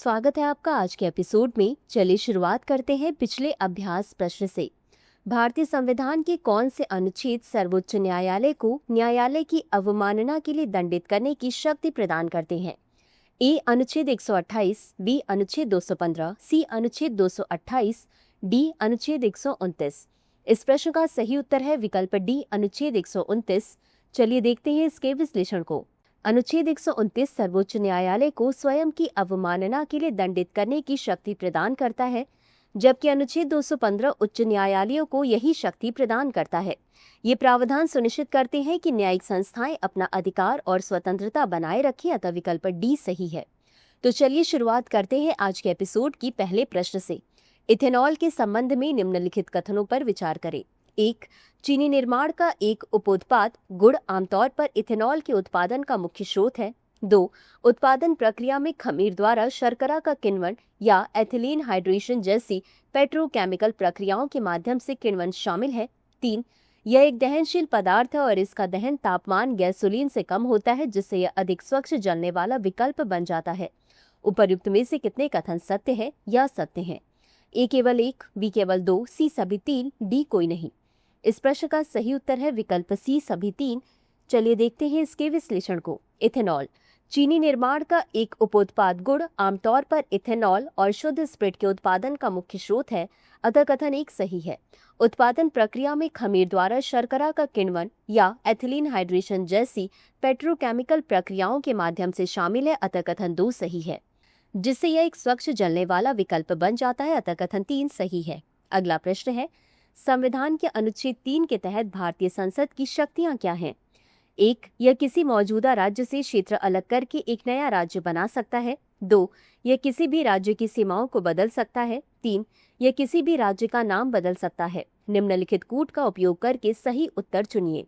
स्वागत है आपका आज के एपिसोड में। चलिए शुरुआत करते हैं पिछले अभ्यास प्रश्न से। भारतीय संविधान के कौन से अनुच्छेद सर्वोच्च न्यायालय को न्यायालय की अवमानना के लिए दंडित करने की शक्ति प्रदान करते हैं? ए अनुच्छेद 128, बी अनुच्छेद 215, सी अनुच्छेद 228, डी अनुच्छेद 129। इस प्रश्न का सही उत्तर है विकल्प डी अनुच्छेद 129। चलिए देखते हैं इसके विश्लेषण को। अनुच्छेद 129 सर्वोच्च न्यायालय को स्वयं की अवमानना के लिए दंडित करने की शक्ति प्रदान करता है, जबकि अनुच्छेद 215 उच्च न्यायालयों को यही शक्ति प्रदान करता है। ये प्रावधान सुनिश्चित करते हैं कि न्यायिक संस्थाएं अपना अधिकार और स्वतंत्रता बनाए रखें, अतः विकल्प डी सही है। तो चलिए शुरुआत करते हैं आज के एपिसोड की पहले प्रश्न से। इथेनॉल के संबंध में निम्नलिखित कथनों पर विचार करें। 1. चीनी निर्माण का एक उपोत्पाद गुड़ आमतौर पर इथेनॉल के उत्पादन का मुख्य स्रोत है। 2. उत्पादन प्रक्रिया में खमीर द्वारा शर्करा का किण्वन या एथिलीन हाइड्रेशन जैसी पेट्रोकेमिकल प्रक्रियाओं के माध्यम से किण्वन शामिल है। 3. यह एक दहनशील पदार्थ है और इसका दहन तापमान गैसोलीन से कम होता है, जिससे यह अधिक स्वच्छ जलने वाला विकल्प बन जाता है। उपर्युक्त में से कितने कथन सत्य है या असत्य हैं? ए केवल 1, बी केवल 2, सी सभी 3, डी कोई नहीं। इस प्रश्न का सही उत्तर है विकल्प सी सभी 3। चलिए देखते हैं इसके विश्लेषण को। इथेनॉल चीनी निर्माण का एक उपोत्पाद गुड़ आमतौर पर इथेनॉल और शुद्ध स्प्रिट के उत्पादन का मुख्य स्रोत है, अतः कथन 1 सही है। उत्पादन प्रक्रिया में खमीर द्वारा शर्करा का किण्वन या एथिलीन हाइड्रेशन जैसी पेट्रोकेमिकल प्रक्रियाओं के माध्यम से शामिल है, अतः कथन 2 सही है, जिससे यह एक स्वच्छ जलने वाला विकल्प बन जाता है, अतः कथन 3 सही है। अगला प्रश्न है, संविधान के अनुच्छेद 3 के तहत भारतीय संसद की शक्तियां क्या हैं? 1. यह किसी मौजूदा राज्य से क्षेत्र अलग करके एक नया राज्य बना सकता है। 2. यह किसी भी राज्य की सीमाओं को बदल सकता है। 3. यह किसी भी राज्य का नाम बदल सकता है। निम्नलिखित कूट का उपयोग करके सही उत्तर चुनिए।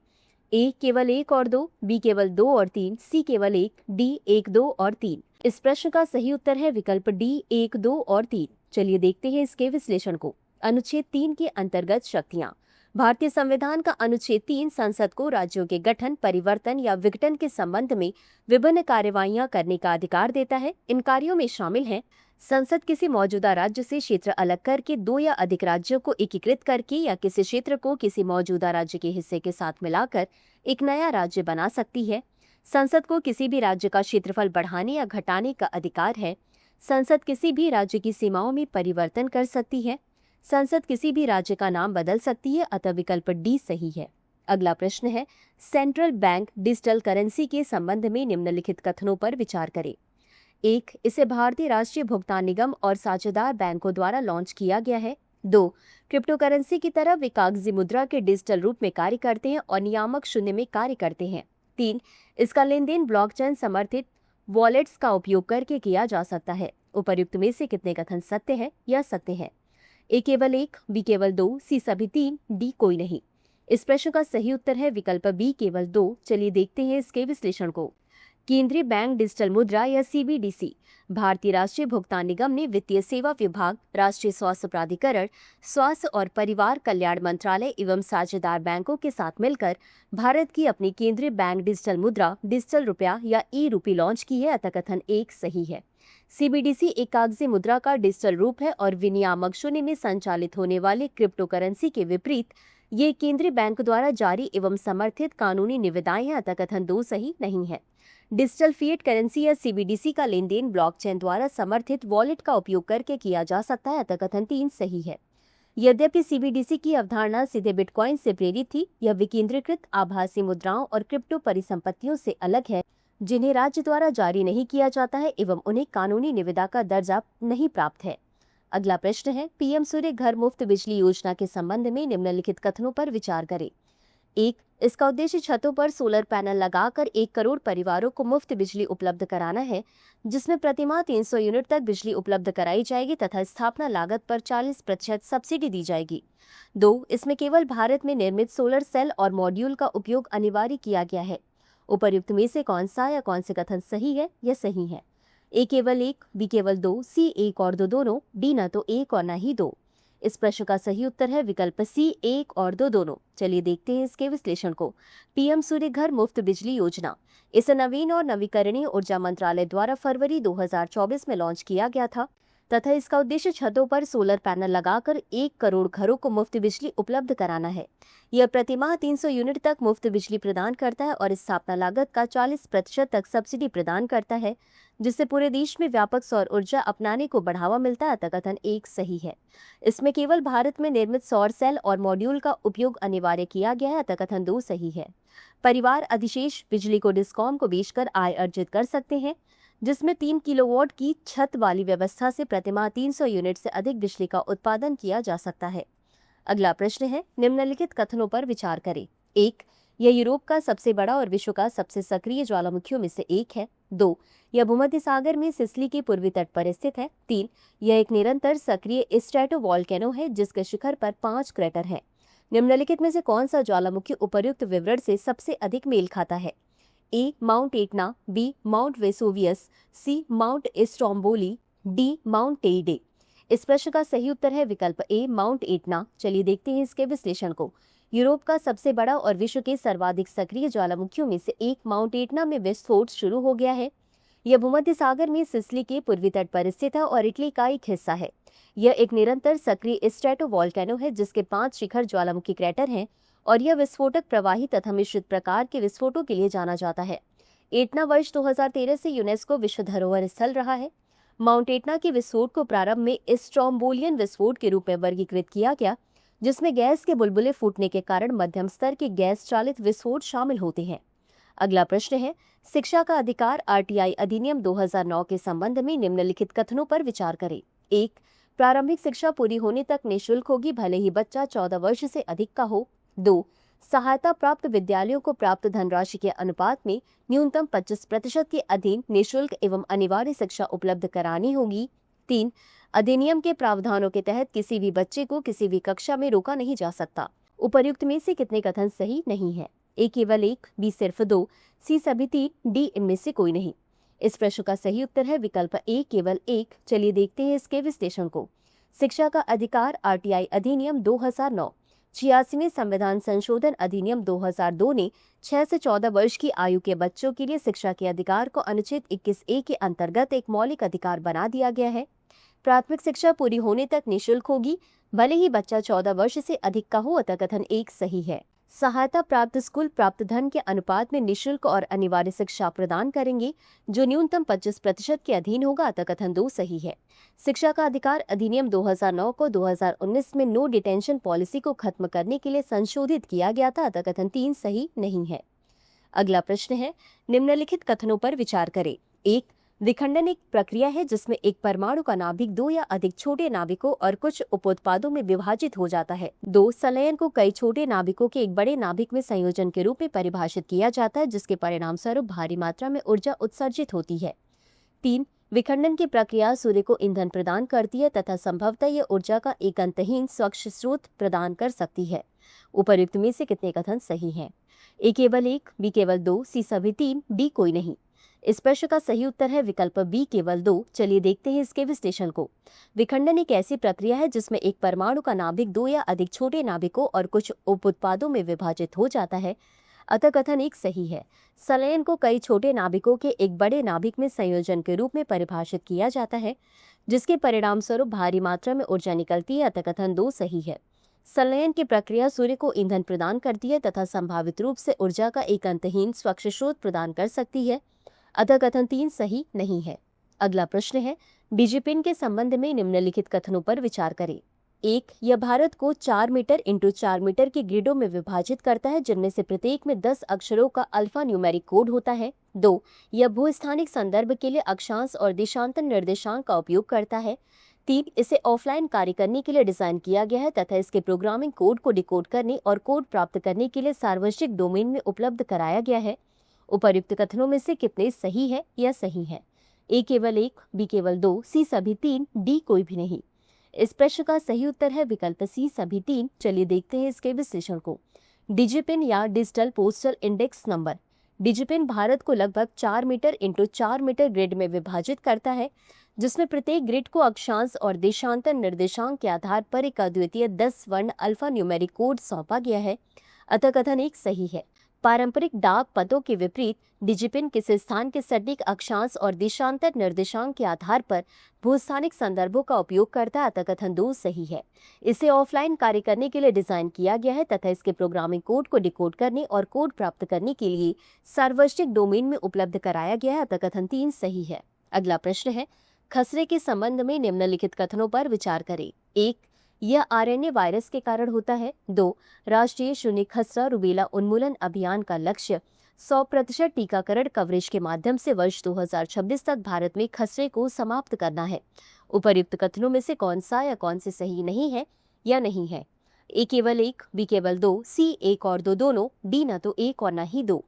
ए केवल 1 और 2, बी केवल 2 और 3, सी केवल 1, डी 1, 2 और 3। इस प्रश्न का सही उत्तर है विकल्प डी 1, 2 और 3। चलिए देखते हैं इसके विश्लेषण को। अनुच्छेद 3 के अंतर्गत शक्तियां। भारतीय संविधान का अनुच्छेद 3 संसद को राज्यों के गठन, परिवर्तन या विघटन के संबंध में विभिन्न कार्यवाहियां करने का अधिकार देता है। इन कार्यों में शामिल हैं: संसद किसी मौजूदा राज्य से क्षेत्र अलग करके 2 या अधिक राज्यों को एकीकृत करके या किसी क्षेत्र को किसी मौजूदा राज्य के हिस्से के साथ मिलाकर एक नया राज्य बना सकती है। संसद को किसी भी राज्य का क्षेत्रफल बढ़ाने या घटाने का अधिकार है। संसद किसी भी राज्य की सीमाओं में परिवर्तन कर सकती है। संसद किसी भी राज्य का नाम बदल सकती है, अतः विकल्प डी सही है। अगला प्रश्न है, सेंट्रल बैंक डिजिटल करेंसी के संबंध में निम्नलिखित कथनों पर विचार करें। 1. इसे भारतीय राष्ट्रीय भुगतान निगम और साझेदार बैंकों द्वारा लॉन्च किया गया है। 2. क्रिप्टो करेंसी की तरह वे कागजी मुद्रा के डिजिटल रूप में कार्य करते हैं और नियामक शून्य में कार्य करते हैं। 3. इसका लेन देन ब्लॉकचेन समर्थित वॉलेट्स का उपयोग करके किया जा सकता है। उपर्युक्त में से कितने कथन सत्य है या असत्य है? ए केवल 1, बी केवल 2, सी सभी 3, डी कोई नहीं। इस प्रश्न का सही उत्तर है विकल्प बी केवल 2। चलिए देखते हैं इसके विश्लेषण को। केंद्रीय बैंक डिजिटल मुद्रा या सीबीडीसी भारतीय राष्ट्रीय भुगतान निगम ने वित्तीय सेवा विभाग, राष्ट्रीय स्वास्थ्य प्राधिकरण, स्वास्थ्य और परिवार कल्याण मंत्रालय एवं साझेदार बैंकों के साथ मिलकर भारत की अपनी केंद्रीय बैंक डिजिटल मुद्रा डिजिटल रुपया या ई रूपी लॉन्च की है, अतः कथन 1 सही है। सीबीडीसी एक कागजी मुद्रा का डिजिटल रूप है और विनियामक शून्य में संचालित होने वाले क्रिप्टो करेंसी के विपरीत ये केंद्रीय बैंक द्वारा जारी एवं समर्थित कानूनी निविदाएं हैं, अतः कथन 2 सही नहीं है। डिजिटल फिएट करेंसी या सीबीडीसी का लेन देन ब्लॉकचेन द्वारा समर्थित वॉलेट का उपयोग करके किया जा सकता है, अतः कथन 3 सही है। यद्यपि सीबीडीसी की अवधारणा सीधे बिटकॉइन से प्रेरित थी, यह विकेंद्रीकृत आभासी मुद्राओं और क्रिप्टो परिसंपत्तियों से अलग है, जिन्हें राज्य द्वारा जारी नहीं किया जाता है एवं उन्हें कानूनी निविदा का दर्जा नहीं प्राप्त है। अगला प्रश्न है, पीएम सूर्य घर मुफ्त बिजली योजना के संबंध में निम्नलिखित कथनों पर विचार करें। 1. इसका उद्देश्य छतों पर सोलर पैनल लगाकर 1 करोड़ परिवारों को मुफ्त बिजली उपलब्ध कराना है, जिसमें प्रतिमाह 300 यूनिट तक बिजली उपलब्ध कराई जाएगी तथा स्थापना लागत पर 40% सब्सिडी दी जाएगी। 2. इसमें केवल भारत में निर्मित सोलर सेल और मॉड्यूल का उपयोग अनिवार्य किया गया है। उपर्युक्त में से कौन सा या कौन से कथन सही है या सही है? ए केवल 1, बी केवल 2, सी 1 और 2 दोनों, डी न तो 1 और न ही 2। इस प्रश्न का सही उत्तर है विकल्प सी 1 और 2 दोनों। चलिए देखते हैं इसके विश्लेषण को। पीएम सूर्य घर मुफ्त बिजली योजना, इसे नवीन और नवीकरणीय ऊर्जा मंत्रालय द्वारा फरवरी 2024 में लॉन्च किया गया था तथा इसका उद्देश्य छतों पर सोलर पैनल लगाकर 1 करोड़ घरों को मुफ्त बिजली उपलब्ध कराना है। यह प्रतिमाह 300 यूनिट तक मुफ्त बिजली प्रदान करता है और इस स्थापना लागत का 40% तक सब्सिडी प्रदान करता है, जिससे पूरे देश में व्यापक सौर ऊर्जा अपनाने को बढ़ावा मिलता है। कथन 1 सही है। इसमें केवल भारत में निर्मित सौर सेल और मॉड्यूल का उपयोग अनिवार्य किया गया है। कथन 2 सही है। परिवार अधिशेष बिजली को डिस्कॉम को बेचकर आय अर्जित कर सकते हैं, जिसमें 3 किलोवाट की छत वाली व्यवस्था से प्रतिमाह 300 यूनिट से अधिक बिजली का उत्पादन किया जा सकता है। अगला प्रश्न है, निम्नलिखित कथनों पर विचार करें। 1. यह यूरोप का सबसे बड़ा और विश्व का सबसे सक्रिय ज्वालामुखियों में से एक है। 2. यह भूमध्य सागर में सिसिली के पूर्वी तट पर स्थित है। 3. यह एक निरंतर सक्रिय स्ट्रेटोवॉल्केनो है जिसके शिखर पर 5 क्रेटर हैं। निम्नलिखित में से कौन सा ज्वालामुखी उपर्युक्त विवरण से सबसे अधिक मेल खाता है? A. Mount Etna, B. Mount Vesuvius, C. Mount Stromboli, D. Mount Teide. इस प्रश्न का सही उत्तर है विकल्प ए. Mount Etna. चलिए देखते हैं इसके विश्लेषण को। यूरोप का सबसे बड़ा और विश्व के सर्वाधिक सक्रिय ज्वालामुखियों में से एक माउंट एटना में विस्फोट शुरू हो गया है। यह भूमध्य सागर में सिसिली के पूर्वी तट पर स्थित है और इटली का एक हिस्सा है। यह एक निरंतर सक्रिय स्ट्रेटोवॉल्केनो है जिसके 5 शिखर ज्वालामुखी क्रेटर हैं और यह विस्फोटक प्रवाही तथा मिश्रित प्रकार के विस्फोटों के लिए जाना जाता है। एटना वर्ष 2013 से यूनेस्को विश्व धरोहर स्थल रहा है। माउंट एटना के विस्फोट को प्रारंभ में स्ट्रोम्बोलियन विस्फोट के रूप में वर्गीकृत किया गया, जिसमें गैस के बुलबुले फूटने के कारण मध्यम स्तर के गैस चालित विस्फोट शामिल होते हैं। अगला प्रश्न है, शिक्षा का अधिकार आरटीआई अधिनियम 2009 के संबंध में निम्नलिखित कथनों पर विचार करें। 1. प्रारंभिक शिक्षा पूरी होने तक निःशुल्क होगी भले ही बच्चा 14 वर्ष से अधिक का हो। 2. सहायता प्राप्त विद्यालयों को प्राप्त धनराशि के अनुपात में न्यूनतम 25% के अधीन निःशुल्क एवं अनिवार्य शिक्षा उपलब्ध करानी होगी। 3. अधिनियम के प्रावधानों के तहत किसी भी बच्चे को किसी भी कक्षा में रोका नहीं जा सकता। उपर्युक्त में से कितने कथन सही नहीं है? ए केवल 1, बी सिर्फ 2, सी सभी 3, डी इनमें से कोई नहीं। इस प्रश्न का सही उत्तर है विकल्प ए केवल 1। चलिए देखते हैं इसके विश्लेषण को। शिक्षा का अधिकार आरटीआई अधिनियम 2009, 86वें संविधान संशोधन अधिनियम 2002 ने 6 से 14 वर्ष की आयु के बच्चों के लिए शिक्षा के अधिकार को अनुच्छेद 21A के अंतर्गत एक मौलिक अधिकार बना दिया गया है। प्राथमिक शिक्षा पूरी होने तक निःशुल्क होगी भले ही बच्चा 14 वर्ष से अधिक का हो। अतः कथन 1 सही है। सहायता प्राप्त स्कूल प्राप्त धन के अनुपात में निःशुल्क और अनिवार्य शिक्षा प्रदान करेंगे जो न्यूनतम 25% के अधीन होगा। अतः कथन 2 सही है। शिक्षा का अधिकार अधिनियम 2009 को 2019 में नो डिटेंशन पॉलिसी को खत्म करने के लिए संशोधित किया गया था। अतः कथन 3 सही नहीं है। अगला प्रश्न है, निम्नलिखित कथनों पर विचार करें। 1. विखंडन एक प्रक्रिया है जिसमें एक परमाणु का नाभिक 2 या अधिक छोटे नाभिकों और कुछ उपोत्पादों में विभाजित हो जाता है। 2. संलयन को कई छोटे नाभिकों के एक बड़े नाभिक में संयोजन के रूप में परिभाषित किया जाता है जिसके परिणाम स्वरूप भारी मात्रा में ऊर्जा उत्सर्जित होती है। 3. विखंडन की प्रक्रिया सूर्य को ईंधन प्रदान करती है तथा संभवतः यह ऊर्जा का एक अंतहीन स्वच्छ स्रोत प्रदान कर सकती है। उपर्युक्त में से कितने कथन सही हैं? ए केवल 1, बी केवल 2, सी सभी 3, डी कोई नहीं। इस प्रश्न का सही उत्तर है विकल्प बी केवल 2। चलिए देखते हैं इसके विश्लेषण को। विखंडन एक ऐसी प्रक्रिया है जिसमें एक परमाणु का नाभिक 2 या अधिक छोटे नाभिकों और कुछ उपोत्पादों में विभाजित हो जाता है। अतः कथन 1 सही है। संलयन को कई छोटे नाभिकों के एक बड़े नाभिक में संयोजन के रूप में परिभाषित किया जाता है जिसके परिणाम स्वरूप भारी मात्रा में ऊर्जा निकलती है। अतः कथन 2 सही है। संलयन की प्रक्रिया सूर्य को ईंधन प्रदान करती है तथा संभावित रूप से ऊर्जा का एक अंतहीन स्वच्छ स्रोत प्रदान कर सकती है। अतः कथन 3 सही नहीं है। अगला प्रश्न है, बीजेपिन के संबंध में निम्नलिखित कथनों पर विचार करें। 1. यह भारत को 4 मीटर इंटू 4 मीटर के ग्रिडों में विभाजित करता है जिनमें से प्रत्येक में 10 अक्षरों का अल्फा न्यूमेरिक कोड होता है। 2. यह भूस्थानिक संदर्भ के लिए अक्षांश और देशांतर निर्देशांक का उपयोग करता है। 3. इसे ऑफलाइन कार्य करने के लिए डिजाइन किया गया है तथा इसके प्रोग्रामिंग कोड को डिकोड करने और कोड प्राप्त करने के लिए सार्वजनिक डोमेन में उपलब्ध कराया गया है। उपर्युक्त कथनों में से कितने सही है या सही है? ए केवल 1, बी केवल 2, सी सभी 3, डी कोई भी नहीं। इस प्रश्न का सही उत्तर है विकल्प सी सभी 3। चलिए देखते हैं इसके विश्लेषण को। डिजिपिन या digital postal index number. DIGIPIN Bharat को लगभग 4 मीटर इंटू 4 मीटर ग्रिड में विभाजित करता है जिसमें प्रत्येक ग्रिड को अक्षांश और देशांतर निर्देशांक के आधार पर एक अद्वितीय 10 वर्ण अल्फा न्यूमेरिक कोड सौंपा गया है। अतः कथन एक सही है। पारंपरिक डाक पतों के विपरीत डिजिपिन किसी स्थान के सटीक अक्षांश और देशांतर निर्देशांक के आधार पर भूस्थानिक संदर्भों का उपयोग करता है। अतः कथन 2 सही है। इसे ऑफलाइन कार्य करने के लिए डिजाइन किया गया है तथा इसके प्रोग्रामिंग कोड को डिकोड करने और कोड प्राप्त करने के लिए सार्वजनिक डोमेन में उपलब्ध कराया गया है। अतः कथन 3 सही है। अगला प्रश्न है, खसरे के संबंध में निम्नलिखित कथनों पर विचार करें। 1. यह आरएनए वायरस के कारण होता है। 2. राष्ट्रीय शून्य खसरा रुबेला उन्मूलन अभियान का लक्ष्य 100% टीकाकरण कवरेज के माध्यम से वर्ष 2026 तक भारत में खसरे को समाप्त करना है। उपर्युक्त कथनों में से कौन सा या कौन से सही नहीं है या नहीं है? ए केवल 1, बी केवल 2, सी 1 और 2 दोनों, डी न तो 1 और न ही 2।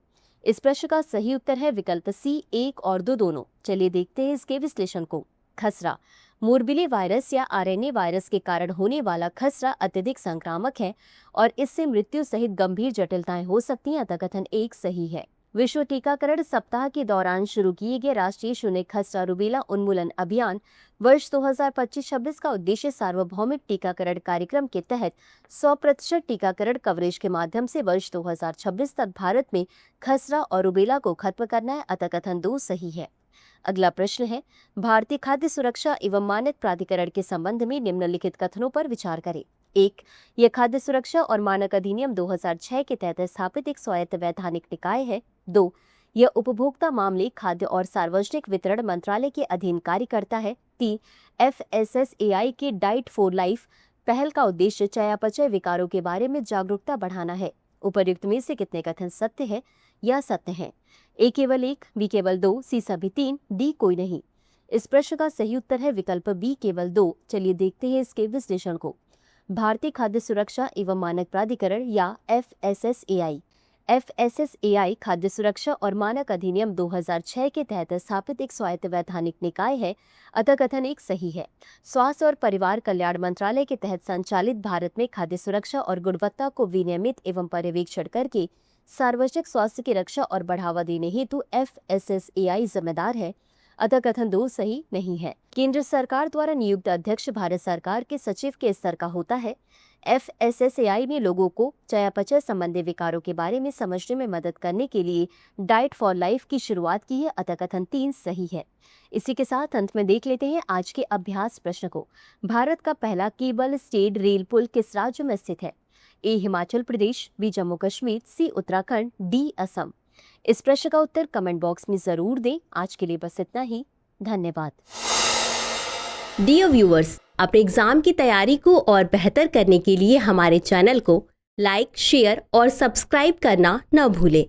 इस प्रश्न का सही उत्तर है विकल्प सी 1 और 2 दोनों। चलिए देखते हैं इसके विश्लेषण को। खसरा मोरबिले वायरस या आरएनए वायरस के कारण होने वाला खसरा अत्यधिक संक्रामक है और इससे मृत्यु सहित गंभीर जटिलताएं हो सकती हैं। अतः कथन 1 सही है। विश्व टीकाकरण सप्ताह के दौरान शुरू किए गए राष्ट्रीय शून्य खसरा रुबेला उन्मूलन अभियान वर्ष 2025-26 का उद्देश्य सार्वभौमिक टीकाकरण कार्यक्रम के तहत 100% टीकाकरण कवरेज के माध्यम से वर्ष 2026 तक भारत में खसरा और रुबेला को खत्म करना है। अतः कथन 2 सही है। अगला प्रश्न है, भारतीय खाद्य सुरक्षा एवं मानक प्राधिकरण के संबंध में निम्नलिखित कथनों पर विचार करें। 1. यह खाद्य सुरक्षा और मानक अधिनियम 2006 के तहत स्थापित एक स्वायत्त वैधानिक निकाय है। 2. यह उपभोक्ता मामले, खाद्य और सार्वजनिक वितरण मंत्रालय के अधीन कार्य करता है। 3. FSSAI के डाइट फॉर लाइफ पहल का उद्देश्य चयापचय विकारों के बारे में जागरूकता बढ़ाना है। उपर्युक्त में से कितने कथन सत्य है या सत्य है? ए केवल 1, बी केवल 2, सी सभी 3, डी कोई नहीं। इस प्रश्न का सही उत्तर है विकल्प बी केवल 2। चलिए देखते हैं इसके विश्लेषण को। भारतीय खाद्य सुरक्षा एवं मानक प्राधिकरण या FSSAI खाद्य सुरक्षा और मानक अधिनियम 2006 के तहत स्थापित एक स्वायत्त वैधानिक निकाय है। अतः कथन 1 सही है। स्वास्थ्य और परिवार कल्याण मंत्रालय के तहत संचालित भारत में खाद्य सुरक्षा और गुणवत्ता को विनियमित एवं पर्यवेक्षण करके सार्वजनिक स्वास्थ्य की रक्षा और बढ़ावा देने हेतु FSSAI जिम्मेदार है। अतः कथन 2 सही नहीं है। केंद्र सरकार द्वारा नियुक्त अध्यक्ष भारत सरकार के सचिव के स्तर का होता है। FSSAI ने लोगों को चयापचय संबंधी विकारों के बारे में समझने में मदद करने के लिए डाइट फॉर लाइफ की शुरुआत की है। अतः कथन 3 सही है। इसी के साथ अंत में देख लेते हैं आज के अभ्यास प्रश्न को। भारत का पहला केबल स्टेड रेल पुल किस राज्य में स्थित है? ए हिमाचल प्रदेश, बी जम्मू कश्मीर, सी उत्तराखंड, डी असम। इस प्रश्न का उत्तर कमेंट बॉक्स में जरूर दें। आज के लिए बस इतना ही। धन्यवाद। डियर व्यूअर्स, अपने एग्जाम की तैयारी को और बेहतर करने के लिए हमारे चैनल को लाइक, शेयर और सब्सक्राइब करना न भूलें।